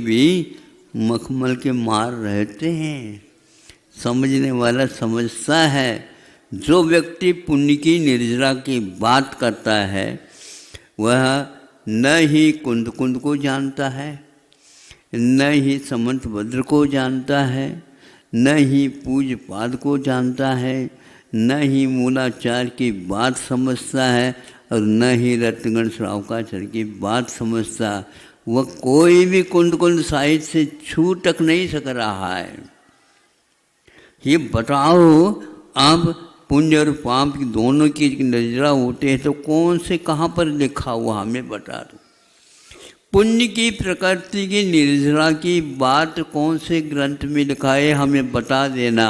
भी मखमल के मार रहते हैं। समझने वाला समझता है। जो व्यक्ति पुण्य की निर्जरा की बात करता है वह न ही कुंद कुंद को जानता है, न ही समंत भद्र को जानता है, न ही पूज पाद को जानता है, न ही मूलाचार की बात समझता है और न ही रत्नगण श्रावकाचार्य की बात समझता। वह कोई भी कुंद कुंद साहित्य से छू तक नहीं सक रहा है। ये बताओ, आप पुण्य और पाप की दोनों की नजरा होते हैं तो कौन से कहाँ पर लिखा हुआ हमें बता दो। पुण्य की प्रकृति की निर्जरा की बात कौन से ग्रंथ में लिखा है हमें बता देना।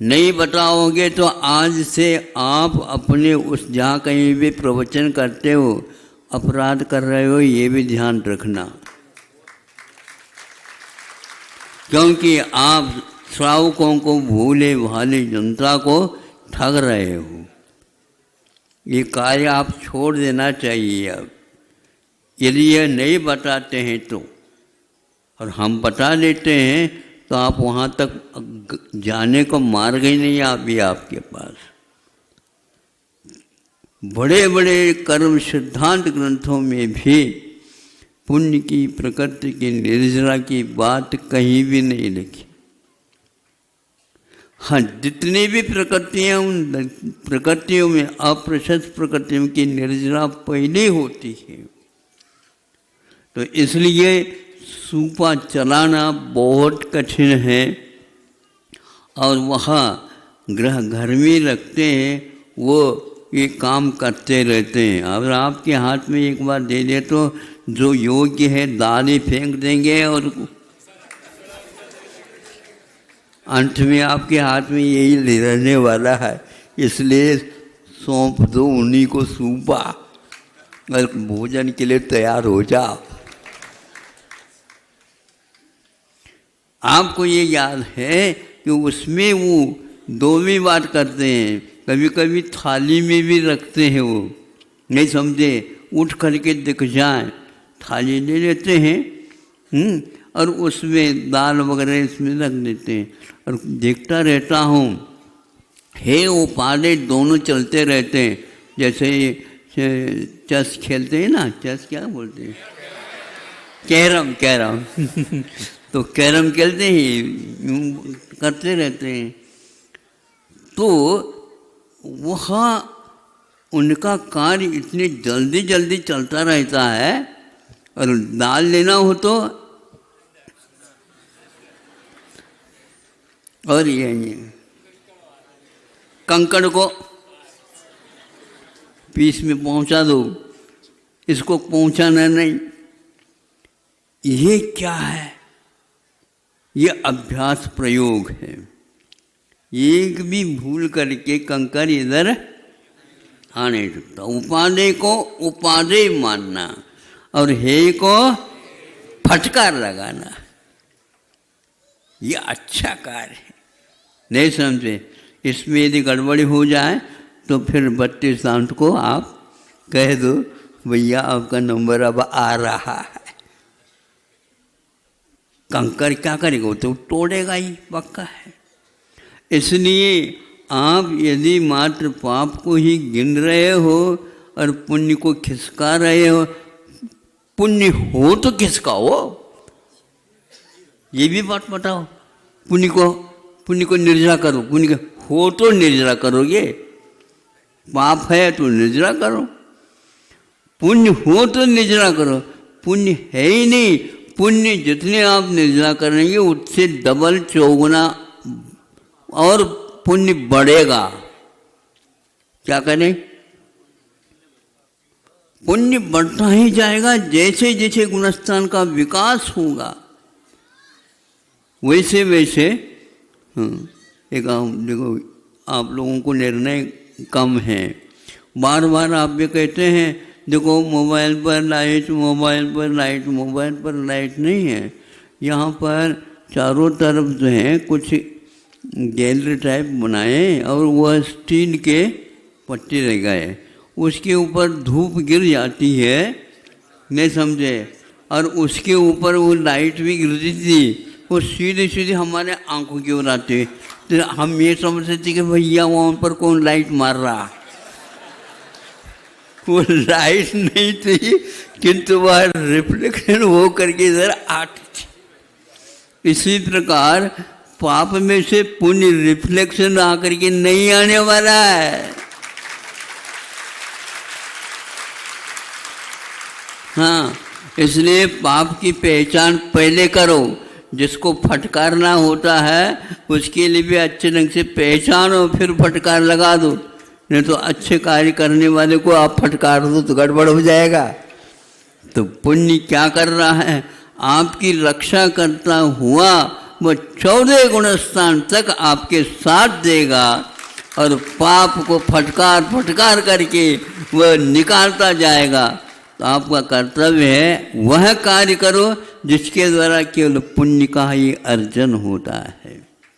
नहीं बताओगे तो आज से आप अपने उस जहाँ कहीं भी प्रवचन करते हो अपराध कर रहे हो, ये भी ध्यान रखना। क्योंकि आप श्रावकों को, भूले भाले जनता को ठग रहे हो। ये कार्य आप छोड़ देना चाहिए। अब यदि यह नहीं बताते हैं तो, और हम बता देते हैं तो आप वहाँ तक जाने को मार्ग ही नहीं अभी आपके पास। बड़े बड़े कर्म सिद्धांत ग्रंथों में भी पुण्य की प्रकृति की निर्जरा की बात कहीं भी नहीं लिखी। हाँ, जितनी भी प्रकृतियाँ, उन प्रकृतियों में अप्रशस्त प्रकृतियों की निर्जरा पहले होती है। तो इसलिए सूपा चलाना बहुत कठिन है। और वहाँ ग्रह घर में रखते हैं, वो ये काम करते रहते हैं। अगर आपके हाथ में एक बार दे दे तो जो योग्य है दाल ही फेंक देंगे और अंत में आपके हाथ में यही रहने वाला है। इसलिए सौंप दो उन्हीं को सूपा और भोजन के लिए तैयार हो जाओ। आपको ये याद है कि उसमें वो दोवीं बात करते हैं, कभी कभी थाली में भी रखते हैं। वो नहीं समझे, उठ करके दिख जाए, थाली ले लेते हैं और उसमें दाल वगैरह इसमें रख देते हैं। और देखता रहता हूँ, हे वो पाले दोनों चलते रहते हैं। जैसे चेस खेलते हैं ना, चेस क्या बोलते हैं, कैरम कैरम तो कैरम खेलते ही करते रहते हैं। तो वहाँ उनका कार्य इतनी जल्दी जल्दी चलता रहता है। और दाल लेना हो तो, और ये कंकड़ को पीस में पहुंचा दो, इसको पहुंचाना नहीं। ये क्या है? ये अभ्यास प्रयोग है। एक भी भूल करके कंकड़ इधर आ नहीं सकता। उपादेय को उपादेय मानना और हे को फटकार लगाना, ये अच्छा कार्य है। नहीं समझे? इसमें यदि गड़बड़ी हो जाए तो फिर 32 दांत को आप कह दो, भैया आपका नंबर अब आ रहा है। कंकर क्या करेगा? वो तो तोड़ेगा ही, पक्का है। इसलिए आप यदि मात्र पाप को ही गिन रहे हो और पुण्य को खिसका रहे हो, पुण्य हो तो खिसकाओ, ये भी बात बताओ। पुण्य को निर्जरा करो, पुण्य हो तो निर्जरा करोगे। पाप है तो निर्जरा करो, पुण्य हो तो निर्जरा करो। पुण्य है ही नहीं, पुण्य जितने आप निर्जरा करेंगे उससे डबल चौगुना और पुण्य बढ़ेगा। क्या करें? पुण्य बढ़ता ही जाएगा। जैसे जैसे गुणस्थान का विकास होगा वैसे वैसे एक देखो, आप लोगों को निर्णय कम है। बार बार आप भी कहते हैं देखो मोबाइल पर लाइट, मोबाइल पर लाइट, मोबाइल पर लाइट नहीं है। यहाँ पर चारों तरफ जो है कुछ गैलरी टाइप बनाए और वह स्टील के पट्टे रह गए, उसके ऊपर धूप गिर जाती है, नहीं समझे, और उसके ऊपर वो लाइट भी गिरती थी, वो सीधे सीधे हमारे आंखों की ओर आते, तो हम ये समझते थे कि भैया वहाँ पर कौन लाइट मार रहा। वो लाइट नहीं थी, किंतु वह रिफ्लेक्शन हो करके इधर आती थी। इसी प्रकार पाप में से पुण्य रिफ्लेक्शन आकर के नहीं आने वाला है। हाँ, इसलिए पाप की पहचान पहले करो। जिसको फटकारना होता है उसके लिए भी अच्छे ढंग से पहचानो, फिर फटकार लगा दो। नहीं तो अच्छे कार्य करने वाले को आप फटकार दो तो गड़बड़ हो जाएगा। तो पुण्य क्या कर रहा है, आपकी रक्षा करता हुआ वह 14 गुणस्थान तक आपके साथ देगा और पाप को फटकार फटकार करके वह निकालता जाएगा। तो आपका कर्तव्य है वह कार्य करो जिसके द्वारा केवल पुण्य का ही अर्जन होता है।